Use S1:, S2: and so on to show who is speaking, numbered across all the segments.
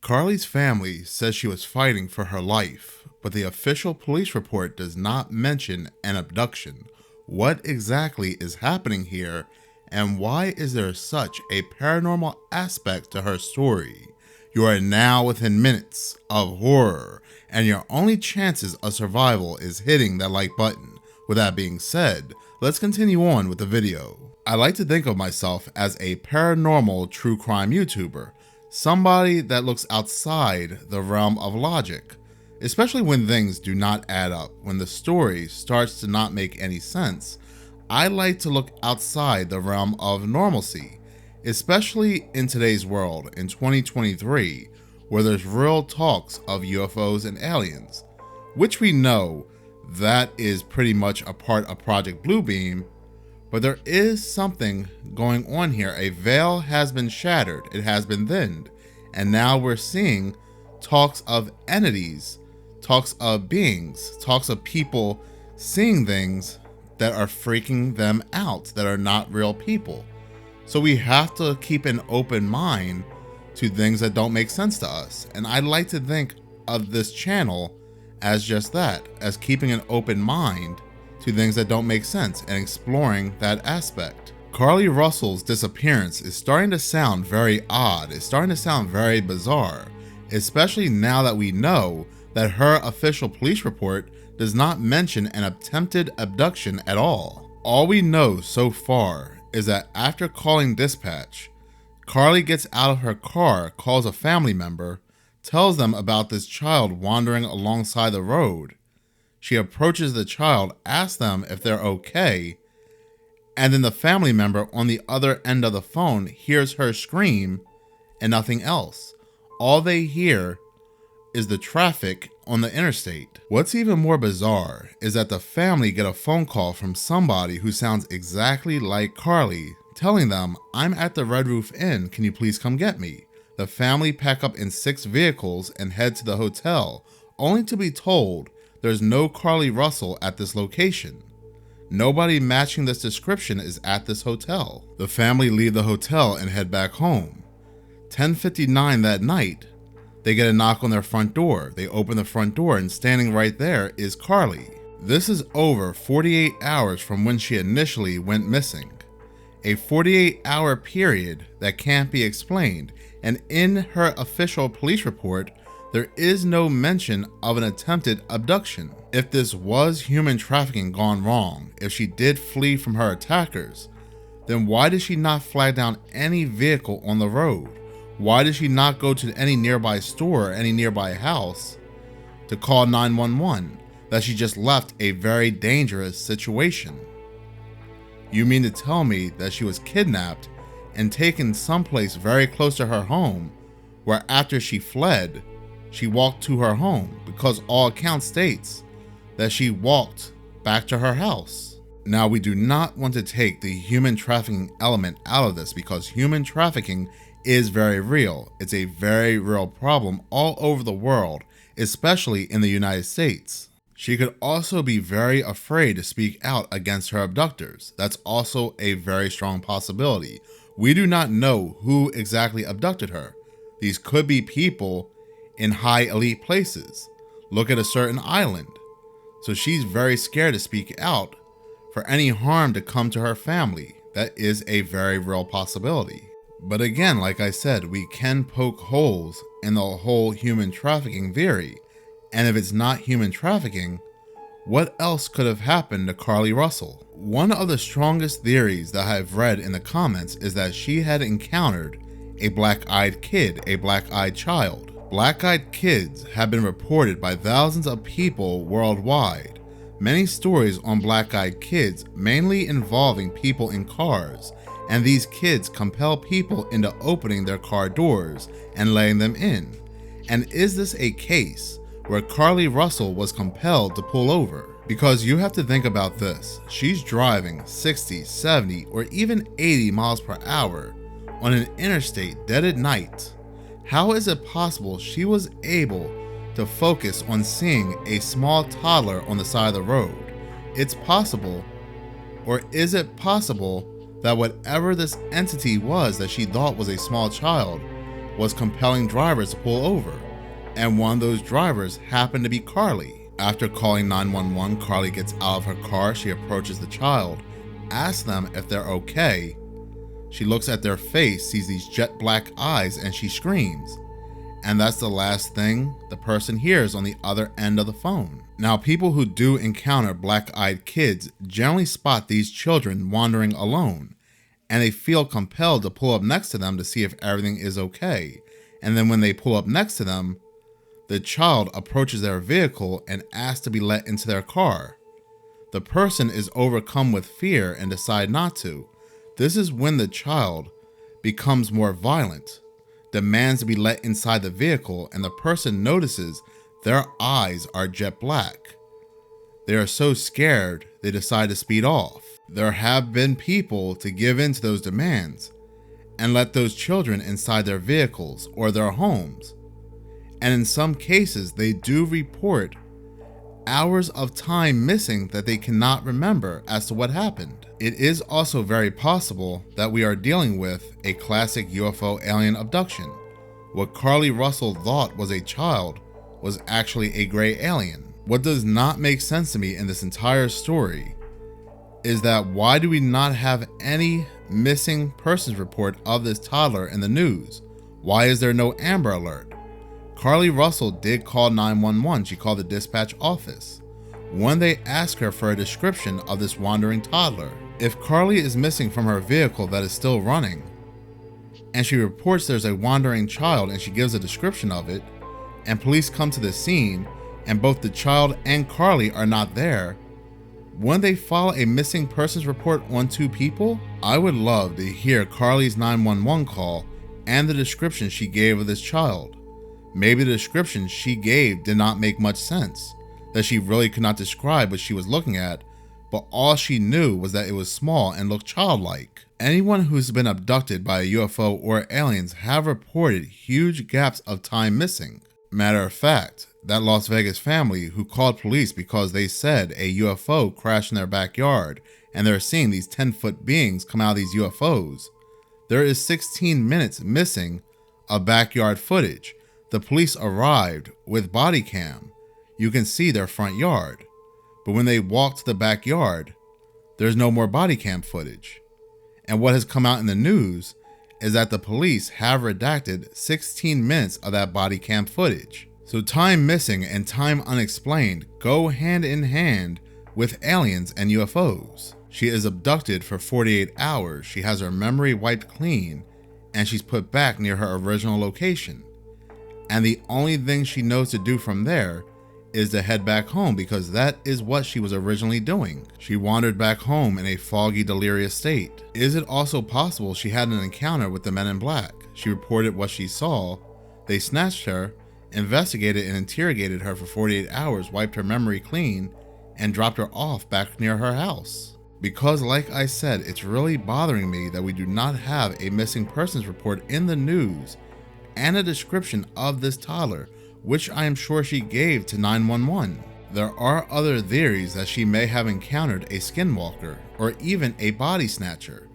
S1: Carlee's family says she was fighting for her life, but the official police report does not mention an abduction. What exactly is happening here, and why is there such a paranormal aspect to her story? You are now within minutes of horror, and your only chances of survival is hitting that like button. With that being said, let's continue on with the video. I like to think of myself as a paranormal true crime YouTuber, somebody that looks outside the realm of logic, especially when things do not add up, when the story starts to not make any sense. I like to look outside the realm of normalcy, especially in today's world in 2023, where there's real talks of UFOs and aliens, which we know that is pretty much a part of Project Bluebeam. But there is something going on here. A veil has been shattered, it has been thinned, and now we're seeing talks of entities, talks of beings, talks of people seeing things that are freaking them out, that are not real people. So we have to keep an open mind to things that don't make sense to us. And I like to think of this channel as just that, as keeping an open mind to things that don't make sense and exploring that aspect. Carlee Russell's disappearance is starting to sound very odd. It's starting to sound very bizarre, especially now that we know that her official police report does not mention an attempted abduction at all. All we know so far is that after calling dispatch, Carlee gets out of her car, calls a family member, tells them about this child wandering alongside the road. She approaches the child, asks them if they're okay, and then the family member on the other end of the phone hears her scream and nothing else. All they hear is the traffic on the interstate. What's even more bizarre is that the family get a phone call from somebody who sounds exactly like Carlee, telling them, "I'm at the Red Roof Inn, can you please come get me?" The family pack up in 6 vehicles and head to the hotel, only to be told there's no Carlee Russell at this location. Nobody matching this description is at this hotel. The family leave the hotel and head back home. 10:59 that night, they get a knock on their front door. They open the front door and standing right there is Carlee. This is over 48 hours from when she initially went missing. A 48-hour period that can't be explained, and in her official police report, there is no mention of an attempted abduction. If this was human trafficking gone wrong, if she did flee from her attackers, then why did she not flag down any vehicle on the road? Why did she not go to any nearby store or any nearby house to call 911? That she just left a very dangerous situation. You mean to tell me that she was kidnapped and taken someplace very close to her home, where after she fled, she walked to her home, because all accounts states that she walked back to her house. Now, we do not want to take the human trafficking element out of this, because human trafficking is very real. It's a very real problem all over the world, especially in the United States. She could also be very afraid to speak out against her abductors. That's also a very strong possibility. We do not know who exactly abducted her. These could be people in high elite places. Look at a certain island. So she's very scared to speak out for any harm to come to her family. That is a very real possibility. But again, like I said, we can poke holes in the whole human trafficking theory. And if it's not human trafficking, what else could have happened to Carlee Russell? One of the strongest theories that I've read in the comments is that she had encountered a black-eyed kid, a black-eyed child. Black-eyed kids have been reported by thousands of people worldwide. Many stories on black-eyed kids, mainly involving people in cars, and these kids compel people into opening their car doors and letting them in. And is this a case where Carlee Russell was compelled to pull over? Because you have to think about this. She's driving 60, 70, or even 80 miles per hour on an interstate dead at night. How is it possible she was able to focus on seeing a small toddler on the side of the road? It's possible, or is it possible that whatever this entity was that she thought was a small child was compelling drivers to pull over, and one of those drivers happened to be Carlee. After calling 911, Carlee gets out of her car, she approaches the child, asks them if they're okay. She looks at their face, sees these jet black eyes, and she screams. And that's the last thing the person hears on the other end of the phone. Now, people who do encounter black-eyed kids generally spot these children wandering alone, and they feel compelled to pull up next to them to see if everything is okay. And then when they pull up next to them, the child approaches their vehicle and asks to be let into their car. The person is overcome with fear and decides not to. This is when the child becomes more violent, demands to be let inside the vehicle, and the person notices their eyes are jet black. They are so scared they decide to speed off. There have been people to give in to those demands and let those children inside their vehicles or their homes. And in some cases, they do report hours of time missing that they cannot remember as to what happened. It is also very possible that we are dealing with a classic UFO alien abduction. What Carlee Russell thought was a child was actually a gray alien. What does not make sense to me in this entire story is that why do we not have any missing persons report of this toddler in the news? Why is there no Amber Alert? Carlee Russell did call 911. She called the dispatch office when they asked her for a description of this wandering toddler. If Carlee is missing from her vehicle that is still running, and she reports there's a wandering child and she gives a description of it, and police come to the scene and both the child and Carlee are not there, when they file a missing persons report on two people, I would love to hear Carlee's 911 call and the description she gave of this child. Maybe the description she gave did not make much sense, that she really could not describe what she was looking at, but all she knew was that it was small and looked childlike. Anyone who's been abducted by a UFO or aliens have reported huge gaps of time missing. Matter of fact, that Las Vegas family who called police because they said a UFO crashed in their backyard and they're seeing these 10-foot beings come out of these UFOs. There is 16 minutes missing of backyard footage. The police arrived with body cam. You can see their front yard. But when they walk to the backyard, there's no more body cam footage. And what has come out in the news is that the police have redacted 16 minutes of that body cam footage. So time missing and time unexplained go hand in hand with aliens and UFOs. She is abducted for 48 hours. She has her memory wiped clean and she's put back near her original location. And the only thing she knows to do from there is to head back home because that is what she was originally doing. She wandered back home in a foggy, delirious state. Is it also possible she had an encounter with the men in black? She reported what she saw. They snatched her, investigated and interrogated her for 48 hours, wiped her memory clean, and dropped her off back near her house. Because like I said, it's really bothering me that we do not have a missing persons report in the news and a description of this toddler, which I am sure she gave to 911. There are other theories that she may have encountered a skinwalker or even a body snatcher,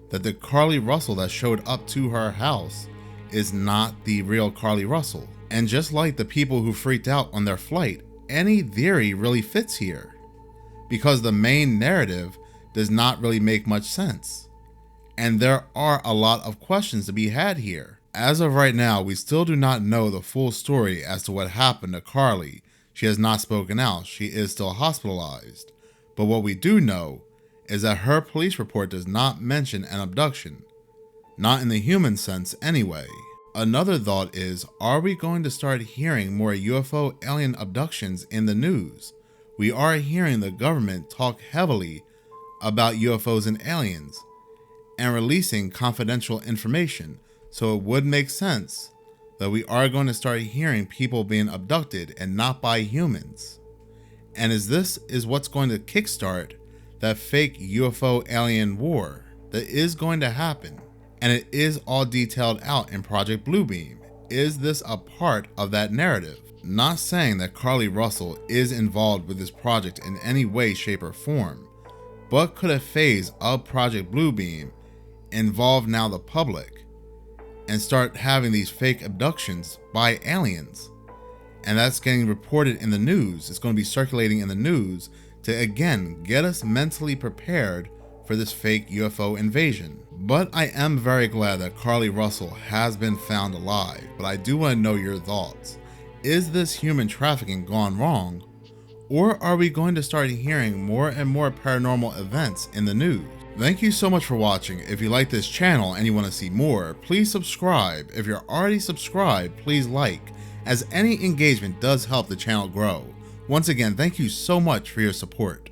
S1: that the Carlee Russell that showed up to her house is not the real Carlee Russell. And just like the people who freaked out on their flight, any theory really fits here because the main narrative does not really make much sense. And there are a lot of questions to be had here. As of right now, we still do not know the full story as to what happened to Carlee. She has not spoken out. She is still hospitalized. But what we do know is that her police report does not mention an abduction. Not in the human sense anyway. Another thought is, are we going to start hearing more UFO alien abductions in the news? We are hearing the government talk heavily about UFOs and aliens and releasing confidential information. So it would make sense that we are going to start hearing people being abducted and not by humans. And this is what's going to kickstart that fake UFO alien war that is going to happen. And it is all detailed out in Project Bluebeam. Is this a part of that narrative? Not saying that Carlee Russell is involved with this project in any way, shape, or form, but could a phase of Project Bluebeam involve now the public and start having these fake abductions by aliens. And that's getting reported in the news. It's going to be circulating in the news to, again, get us mentally prepared for this fake UFO invasion. But I am very glad that Carlee Russell has been found alive. But I do want to know your thoughts. Is this human trafficking gone wrong? Or are we going to start hearing more and more paranormal events in the news? Thank you so much for watching. If you like this channel and you want to see more, please subscribe. If you're already subscribed, please like, as any engagement does help the channel grow. Once again, thank you so much for your support.